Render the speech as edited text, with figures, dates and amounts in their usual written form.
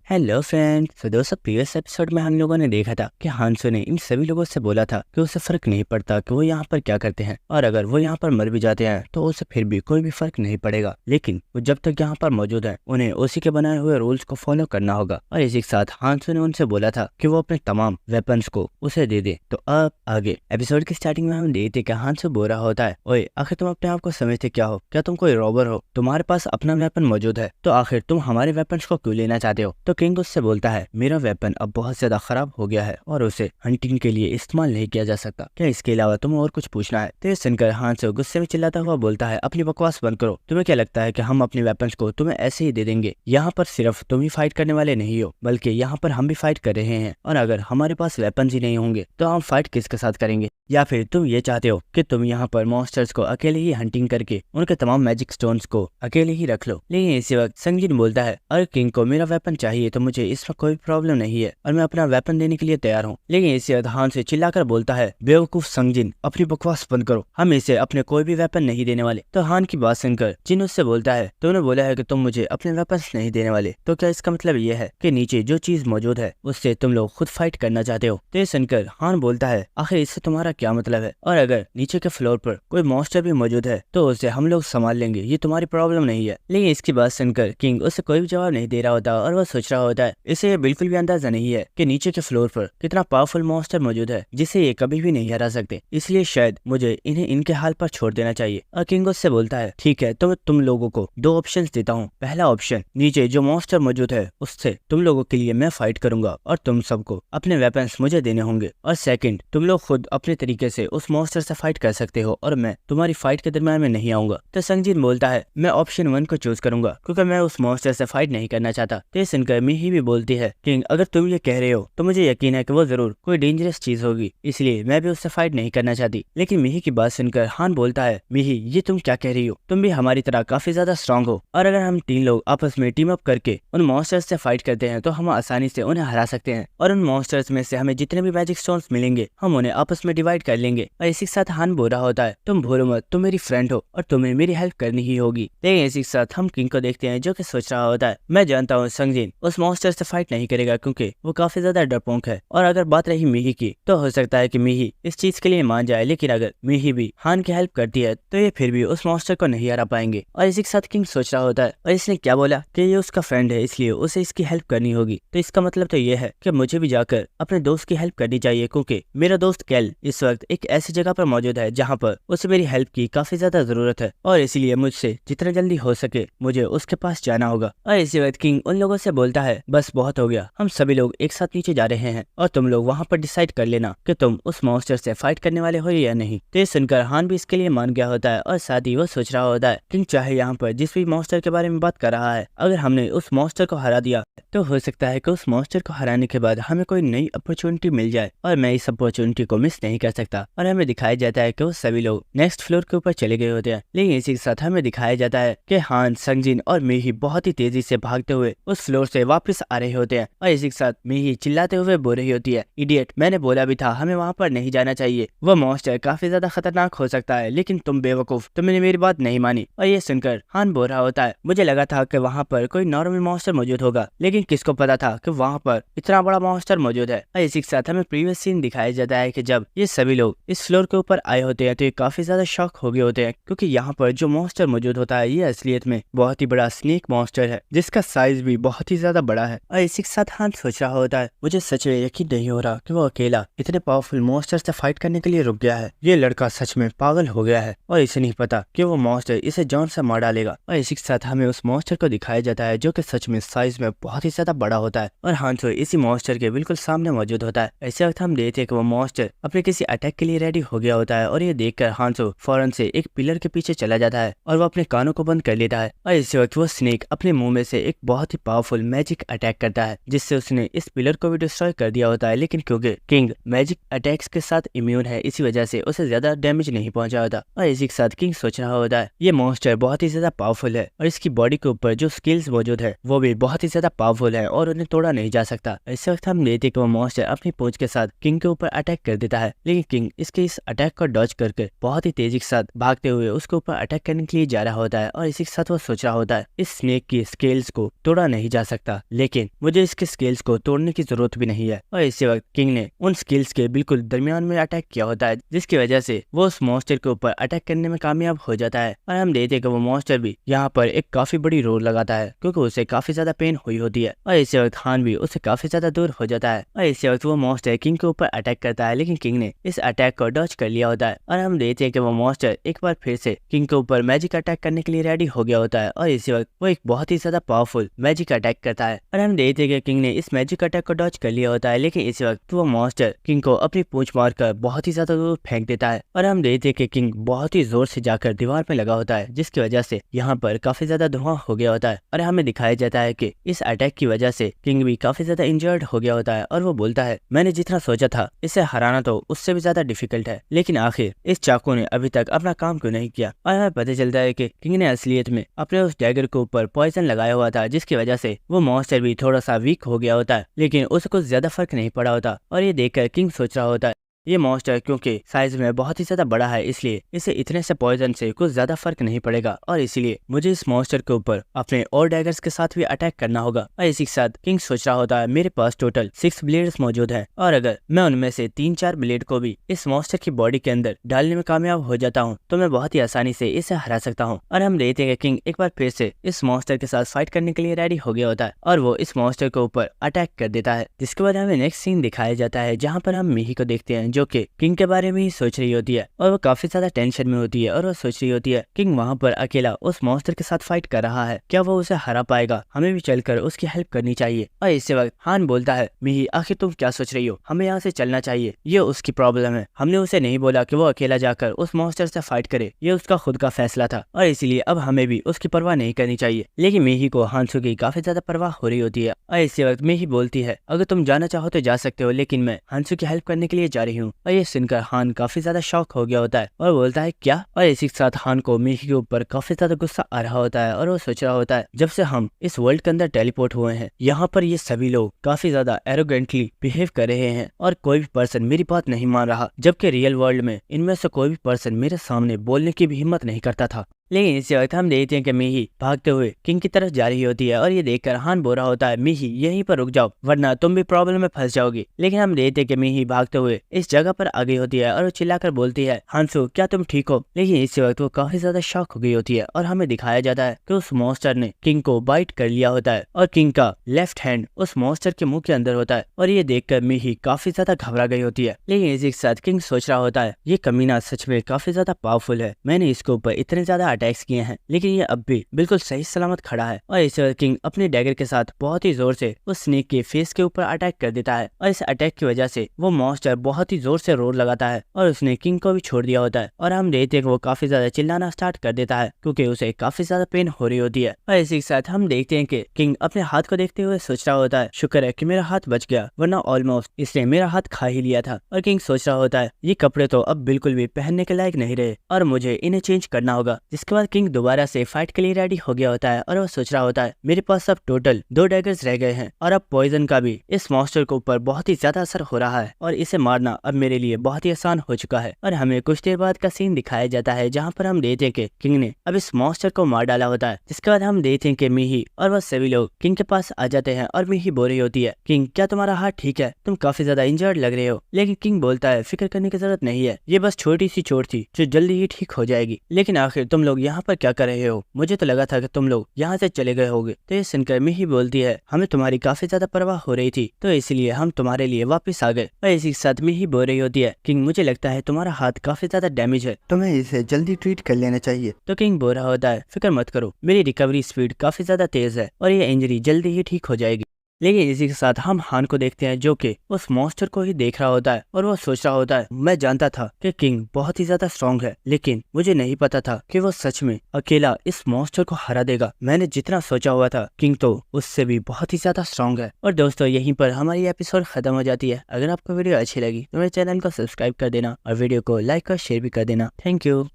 Hello friends. तो दोस्तों, previous episode में हम लोगों ने देखा था कि हांसो ने इन सभी लोगों से बोला था कि उसे फर्क नहीं पड़ता कि वो यहाँ पर क्या करते हैं, और अगर वो यहाँ पर मर भी जाते हैं तो उसे फिर भी कोई भी फर्क नहीं पड़ेगा। लेकिन वो जब तक यहाँ पर मौजूद है उन्हें उसी के बनाए हुए रूल्स को फॉलो करना होगा। और इसी के साथ हांसो ने उनसे बोला था कि वो अपने तमाम वेपन्स को उसे दे दे। तो अब आगे एपिसोड की स्टार्टिंग में हम देखते कि हांसो बोल रहा होता है, ओए आखिर तुम अपने आप को समझते क्या हो? क्या तुम कोई रॉबर हो? तुम्हारे पास अपना वेपन मौजूद है, तो आखिर तुम हमारे वेपन्स को क्यों लेना चाहते हो? तो किंग उससे बोलता है, मेरा वेपन अब बहुत ज्यादा खराब हो गया है और उसे हंटिंग के लिए इस्तेमाल नहीं किया जा सकता। क्या इसके अलावा तुम्हें और कुछ पूछना है? तो ये सुनकर हांसो गुस्से में चिल्लाता हुआ बोलता है, अपनी बकवास बंद करो। तुम्हें क्या लगता है कि हम अपने वेपन्स को तुम्हें ऐसे ही दे देंगे? यहाँ पर सिर्फ तुम ही फाइट करने वाले नहीं हो, बल्कि यहाँ पर हम भी फाइट कर रहे हैं, और अगर हमारे पास वेपन्स ही नहीं होंगे तो हम फाइट किसके साथ करेंगे? या फिर तुम ये चाहते हो कि तुम यहाँ पर मॉन्स्टर्स को अकेले ही हंटिंग करके उनके तमाम मैजिक स्टोन्स को अकेले ही रख लो? लेकिन इसी वक्त संगजिन बोलता है, अगर किंग को मेरा वेपन चाहिए तो मुझे इसमें कोई प्रॉब्लम नहीं है और मैं अपना वेपन देने के लिए तैयार हूँ। लेकिन इसी वक्त हान से चिल्लाकर बोलता है, बेवकूफ संगजिन, अपनी बकवास बंद करो, हम इसे अपने कोई भी वेपन नहीं देने वाले। तो हान की बात सुनकर जिन उससे बोलता है, तुमने बोला है कि तुम मुझे अपने वेपन नहीं देने वाले, तो क्या इसका मतलब ये है कि नीचे जो चीज मौजूद है उससे तुम लोग खुद फाइट करना चाहते हो? तो ये सुनकर हान बोलता है, आखिर इससे तुम्हारा क्या मतलब है? और अगर नीचे के फ्लोर पर कोई मॉन्स्टर भी मौजूद है तो उसे हम लोग संभाल लेंगे, ये तुम्हारी प्रॉब्लम नहीं है। लेकिन इसकी बात सुनकर किंग उसे कोई भी जवाब नहीं दे रहा होता और वह सोच रहा होता है, इसे ये बिल्कुल भी अंदाजा नहीं है कि नीचे के फ्लोर पर कितना पावरफुल मॉन्स्टर मौजूद है जिसे ये कभी भी नहीं हरा सकते, इसलिए शायद मुझे इन्हें इनके हाल पर छोड़ देना चाहिए। और किंग उससे बोलता है, ठीक है, तो मैं तुम लोगों को दो ऑप्शंस देता हूँ। पहला ऑप्शन, नीचे जो मॉन्स्टर मौजूद है उससे तुम लोगों के लिए मैं फाइट करूंगा और तुम सबको अपने वेपन्स मुझे देने होंगे। और सेकंड, तुम लोग खुद अपने तरीके से उस मॉन्स्टर से फाइट कर सकते हो और मैं तुम्हारी फाइट के दरम्यान में नहीं आऊंगा। तो संगजिन बोलता है, मैं ऑप्शन 1 को चूज करूंगा क्योंकि मैं उस मॉन्स्टर से फाइट नहीं करना चाहता। तो सुनकर मिही भी बोलती है, किंग अगर तुम ये कह रहे हो तो मुझे यकीन है कि वो जरूर कोई डेंजरस चीज होगी, इसलिए मैं भी उससे फाइट नहीं करना चाहती। लेकिन मिही की बात सुनकर हान बोलता है, मिही ये तुम क्या कह रही हो? तुम भी हमारी तरह काफी ज्यादा स्ट्रांग हो, और अगर हम 3 लोग आपस में टीम अप करके उन मॉन्स्टर्स से फाइट करते हैं तो हम आसानी से उन्हें हरा सकते हैं, और उन मॉन्स्टर्स में से हमें जितने भी मैजिक स्टोन्स मिलेंगे हम उन्हें आपस में डिवाइड कर लेंगे। और इसी के साथ हान बोल रहा होता है, तुम भूलो मत, तुम मेरी फ्रेंड हो और तुम्हें मेरी हेल्प करनी ही होगी। लेकिन इसी के साथ हम किंग को देखते हैं जो कि सोच रहा होता है, मैं जानता हूँ संगजिन उस मॉन्स्टर से फाइट नहीं करेगा क्योंकि वो काफी ज्यादा डरपोक है। और अगर बात रही मिही की, तो हो सकता है कि मिही इस चीज के लिए मान जाए, लेकिन अगर मिही भी हान की हेल्प करती है तो ये फिर भी उस मॉन्स्टर को नहीं हरा पाएंगे। और इसी के साथ किंग सोच रहा होता है, और इसने क्या बोला कि ये उसका फ्रेंड है इसलिए उसे इसकी हेल्प करनी होगी, तो इसका मतलब तो ये है कि मुझे भी जाकर अपने दोस्त की हेल्प करनी चाहिए, क्योंकि मेरा दोस्त कैल इस वक्त एक ऐसी जगह पर मौजूद है जहाँ पर उसे मेरी हेल्प की काफी ज्यादा जरूरत है, और इसीलिए मुझसे जितना जल्दी हो सके मुझे उसके पास जाना होगा। और इसी वक्त किंग उन लोगों से बोलता है, बस बहुत हो गया, हम सभी लोग एक साथ नीचे जा रहे हैं और तुम लोग वहाँ पर डिसाइड कर लेना कि तुम उस मॉन्स्टर से फाइट करने वाले हो या नहीं। तो ये सुनकर हान भी इसके लिए मान गया होता है, और साथ ही वो सोच रहा होता है, किंग चाहे यहाँ पर जिस भी मॉन्स्टर के बारे में बात कर रहा है, अगर हमने उस मॉन्स्टर को हरा दिया तो हो सकता है कि उस मॉन्स्टर को हराने के बाद हमें कोई नई अपॉर्चुनिटी मिल जाए, और मैं इस अपॉर्चुनिटी को मिस नहीं कर सकता। और हमें दिखाया जाता है कि वो सभी लोग नेक्स्ट फ्लोर के ऊपर चले गए होते हैं। लेकिन इसी के साथ हमें दिखाया जाता है कि हान, संगजिन और मिही बहुत ही तेजी से भागते हुए उस फ्लोर से वापस आ रहे होते हैं। और इसी के साथ मिही चिल्लाते हुए बोल रही होती है, इडियट, मैंने बोला भी था हमें वहाँ पर नहीं जाना चाहिए, वो मॉन्स्टर काफी ज्यादा खतरनाक हो सकता है, लेकिन तुम बेवकूफ, तुमने मेरी बात नहीं मानी। और ये सुनकर हान बोल रहा होता है, मुझे लगा था कि वहाँ पर कोई नॉर्मल मॉन्स्टर मौजूद होगा, लेकिन किसको पता था कि वहाँ पर इतना बड़ा मॉन्स्टर मौजूद है। और इसी के साथ हमें प्रीवियस सीन दिखाया जाता है कि जब ये सभी लोग इस फ्लोर के ऊपर आए होते हैं तो ये काफी ज्यादा शॉक हो गए होते हैं, क्योंकि यहाँ पर जो मॉन्स्टर मौजूद होता है ये असलियत में बहुत ही बड़ा स्नेक मॉन्स्टर है जिसका साइज भी बहुत ही ज्यादा बड़ा है। और इसी के साथ हान सोच रहा होता है, मुझे सच में यकीन नहीं हो रहा कि वो अकेला इतने पावरफुल मॉन्स्टर से फाइट करने के लिए रुक गया है। ये लड़का सच में पागल हो गया है और इसे नहीं पता कि वो मॉन्स्टर इसे जान से मार डालेगा। और इसी के साथ हमें उस मॉन्स्टर को दिखाया जाता है जो कि सच में साइज में बहुत ही ज्यादा बड़ा होता है, और हांसो इसी मॉन्स्टर के बिल्कुल सामने मौजूद होता है। ऐसे वक्त हम देखते हैं कि वो मॉन्स्टर अपने किसी अटैक के लिए रेडी हो गया होता है, और ये देखकर हांसो फौरन से एक पिलर के पीछे चला जाता है और वो अपने कानों को बंद कर लेता है। और इसी वक्त वो स्नेक अपने मुंह में से एक बहुत ही पावरफुल मैजिक अटैक करता है जिससे उसने इस पिलर को भी डिस्ट्रॉय कर दिया होता है। लेकिन क्योंकि किंग मैजिक अटैक्स के साथ इम्यून है इसी वजह से उसे ज्यादा डैमेज नहीं पहुंचा होता। और इसी के साथ किंग सोच रहा होता है, ये मॉन्स्टर बहुत ही ज्यादा पावरफुल है और इसकी बॉडी के ऊपर जो स्किल्स मौजूद है वो भी बहुत ही ज्यादा पावरफुल है और उन्हें तोड़ा नहीं जा सकता। इस वक्त हम देखते कि वो मॉन्स्टर अपनी पूंछ के साथ किंग के ऊपर अटैक कर देता है, लेकिन किंग इसके इस अटैक को डॉज करके बहुत ही तेजी के साथ भागते हुए उसके ऊपर अटैक करने के लिए जा रहा होता है। और इसी के साथ वो सोच रहा होता है, इस स्नेक की स्केल्स को तोड़ा नहीं जा सकता, था, लेकिन मुझे इसके स्किल्स को तोड़ने की जरूरत भी नहीं है। और इसी वक्त किंग ने उन स्किल्स के बिल्कुल दरमियान में अटैक किया होता है, जिसकी वजह से वो उस मॉन्स्टर के ऊपर अटैक करने में कामयाब हो जाता है। और हम देखते हैं कि वो मॉन्स्टर भी यहाँ पर एक काफी बड़ी रोल लगाता है, क्योंकि उसे काफी ज्यादा पेन हुई होती है। और इसी वक्त हान भी उससे काफी ज्यादा दूर हो जाता है। और इसी वक्त वो मॉन्स्टर किंग के ऊपर अटैक करता है, लेकिन किंग ने इस अटैक को डॉज कर लिया होता है। और हम देखते हैं कि वो मॉन्स्टर एक बार फिर से किंग के ऊपर मैजिक अटैक करने के लिए रेडी हो गया होता है। और इसी वक्त वो एक बहुत ही ज्यादा पावरफुल मैजिक अटैक करता है। और हम देखते हैं कि किंग ने इस मैजिक अटैक को डॉज कर लिया होता है, लेकिन इसी वक्त वो मॉन्स्टर किंग को अपनी पूंछ मारकर बहुत ही ज्यादा दूर फेंक देता है। और हम देखते हैं कि किंग बहुत ही जोर से जाकर दीवार पे लगा होता है, जिसकी वजह से यहाँ पर काफी ज्यादा धुआं हो गया होता है। और हमें दिखाया जाता है कि इस अटैक की वजह से किंग भी काफी ज्यादा इंजर्ड हो गया होता है। और वो बोलता है, मैंने जितना सोचा था इसे हराना तो उससे भी ज्यादा डिफिकल्ट है, लेकिन आखिर इस चाकू ने अभी तक अपना काम क्यों नहीं किया। और हमें पता चलता है कि किंग ने असलियत में अपने उस डैगर के ऊपर पॉइजन लगाया हुआ था, जिसकी वजह से वो मॉन्स्टर भी थोड़ा सा वीक हो गया होता है, लेकिन उसे कुछ ज्यादा फर्क नहीं पड़ा होता। और ये देखकर किंग सोच रहा होता है, ये मॉन्स्टर क्योंकि साइज में बहुत ही ज्यादा बड़ा है, इसलिए इसे इतने से पॉइजन से कुछ ज्यादा फर्क नहीं पड़ेगा। और इसीलिए मुझे इस मॉन्स्टर के ऊपर अपने और डैगर्स के साथ भी अटैक करना होगा। और इसी के साथ किंग सोच रहा होता है, मेरे पास टोटल 6 ब्लेड्स मौजूद हैं, और अगर मैं उनमें से 3-4 ब्लेड को भी इस मॉन्स्टर की बॉडी के अंदर डालने में कामयाब हो जाता हूँ, तो मैं बहुत ही आसानी से इसे हरा सकता हूँ। और हम देखते हैं कि किंग एक बार फिर से इस मॉन्स्टर के साथ फाइट करने के लिए रेडी हो गया होता है, और वो इस मॉन्स्टर के ऊपर अटैक कर देता है। जिसके बाद हमें नेक्स्ट सीन दिखाया जाता है, जहाँ पर हम मिही को देखते हैं, जो कि किंग के बारे में ही सोच रही होती है। और वो काफी ज्यादा टेंशन में होती है, और वो सोच रही होती है किंग वहाँ पर अकेला उस मॉन्स्टर के साथ फाइट कर रहा है, क्या वो उसे हरा पाएगा, हमें भी चलकर उसकी हेल्प करनी चाहिए। और इसी वक्त हान बोलता है, मिही आखिर तुम क्या सोच रही हो, हमें यहाँ से चलना चाहिए, ये उसकी प्रॉब्लम है, हमने उसे नहीं बोला कि वो अकेला जाकर उस मॉन्स्टर से फाइट करे, ये उसका खुद का फैसला था, और इसीलिए अब हमें भी उसकी परवाह नहीं करनी चाहिए। लेकिन मिही को हांसू की काफी ज्यादा परवाह हो रही होती है। और इसी वक्त मिही बोलती है, अगर तुम जाना चाहो तो जा सकते हो, लेकिन मैं हांसू की हेल्प करने के लिए जा रही हूँ। और ये सुनकर हान काफी ज्यादा शॉक हो गया होता है, और बोलता है क्या। और इसी के साथ हान को मिही के ऊपर काफी ज्यादा गुस्सा आ रहा होता है, और वो सोच रहा होता है, जब से हम इस वर्ल्ड के अंदर टेलीपोर्ट हुए हैं, यहाँ पर ये सभी लोग काफी ज्यादा एरोगेंटली बिहेव कर रहे हैं, और कोई भी पर्सन मेरी बात नहीं मान रहा, जबकि रियल वर्ल्ड में इनमें से कोई भी पर्सन मेरे सामने बोलने की भी हिम्मत नहीं करता था। लेकिन इसी वक्त हम देखते हैं कि मिही भागते हुए किंग की तरफ जा रही होती है, और ये देखकर हान बोल रहा होता है, मिही यहीं पर रुक जाओ, वरना तुम भी प्रॉब्लम में फंस जाओगी। लेकिन हम देखते हैं कि मिही भागते हुए इस जगह पर आ गई होती है, और वो चिल्लाकर बोलती है, हांसू क्या तुम ठीक हो। लेकिन इसी वक्त वो काफी ज्यादा शॉक हो गई होती है, और हमें दिखाया जाता है कि उस मॉन्स्टर ने किंग को बाइट कर लिया होता है, और किंग का लेफ्ट हैंड उस मॉन्स्टर के मुंह के अंदर होता है। और ये देखकर मिही काफी ज्यादा घबरा गई होती है। लेकिन इसी के साथ किंग सोच रहा होता है, ये कमीना सच में काफी ज्यादा पावरफुल है, मैंने इसके ऊपर इतने ज्यादा अटैक्स किए हैं, लेकिन ये अब भी बिल्कुल सही सलामत खड़ा है। और इस किंग अपने डैगर के साथ बहुत ही जोर से उस स्नेक के फेस के ऊपर अटैक कर देता है, और इस अटैक की वजह से वो मॉन्स्टर बहुत ही जोर से रोर लगाता है, और उसने किंग को भी छोड़ दिया होता है। और हम देखते हैं कि वो काफी ज्यादा चिल्लाना स्टार्ट कर देता है, क्योंकि उसे काफी ज्यादा पेन हो रही होती है। और इसी के साथ हम देखते हैं कि किंग अपने हाथ को देखते हुए सोच रहा होता है, शुक्र है कि मेरा हाथ बच गया, वरना ऑलमोस्ट इसने मेरा हाथ खा ही लिया था। और किंग सोच रहा होता है, ये कपड़े तो अब बिल्कुल भी पहनने के लायक नहीं रहे, और मुझे इन्हें चेंज करना होगा। जिसके बाद किंग दोबारा से फाइट के लिए रेडी हो गया होता है, और वो सोच रहा होता है, मेरे पास अब टोटल 2 डैगर्स रह गए हैं, और अब पॉइजन का भी इस मॉन्स्टर के ऊपर बहुत ही ज्यादा असर हो रहा है, और इसे मारना अब मेरे लिए बहुत ही आसान हो चुका है। और हमें कुछ देर बाद का सीन दिखाया जाता है, जहाँ पर हम देखते हैं कि किंग ने अब इस मॉन्स्टर को मार डाला होता है। जिसके बाद हम देखते हैं कि मिही और वह सभी लोग किंग के पास आ जाते हैं, और मिही बोल रही होती है, किंग क्या तुम्हारा हाथ ठीक है, तुम काफी ज्यादा इंजर्ड लग रहे हो। लेकिन किंग बोलता है, फिक्र करने की जरूरत नहीं है, ये बस छोटी सी चोट थी जो जल्दी ही ठीक हो जाएगी। लेकिन आखिर तुम लोग यहाँ पर क्या कर रहे हो, मुझे तो लगा था कि तुम लोग यहाँ से चले गए होगे। तो ये सुनकर मिही बोलती है, हमें तुम्हारी काफी ज्यादा परवाह हो रही थी, तो इसलिए हम तुम्हारे लिए वापस आ गए। और इसी के साथ मिही बोल रही होती है, किंग मुझे लगता है तुम्हारा हाथ काफी ज्यादा डैमेज है, तुम्हें इसे जल्दी ट्रीट कर लेना चाहिए। तो किंग बोल रहा होता है, फिक्र मत करो, मेरी रिकवरी स्पीड काफी ज्यादा तेज है, और ये इंजरी जल्दी ही ठीक हो जाएगी। लेकिन इसी के साथ हम हान को देखते हैं, जो कि उस मॉन्स्टर को ही देख रहा होता है, और वो सोच रहा होता है, मैं जानता था कि किंग बहुत ही ज्यादा स्ट्रांग है, लेकिन मुझे नहीं पता था कि वो सच में अकेला इस मॉन्स्टर को हरा देगा। मैंने जितना सोचा हुआ था, किंग तो उससे भी बहुत ही ज्यादा स्ट्रांग है। और दोस्तों, यहीं पर हमारी एपिसोड खत्म हो जाती है। अगर आपको वीडियो अच्छी लगी तो मेरे चैनल को सब्सक्राइब कर देना, और वीडियो को लाइक और शेयर भी कर देना। Thank you.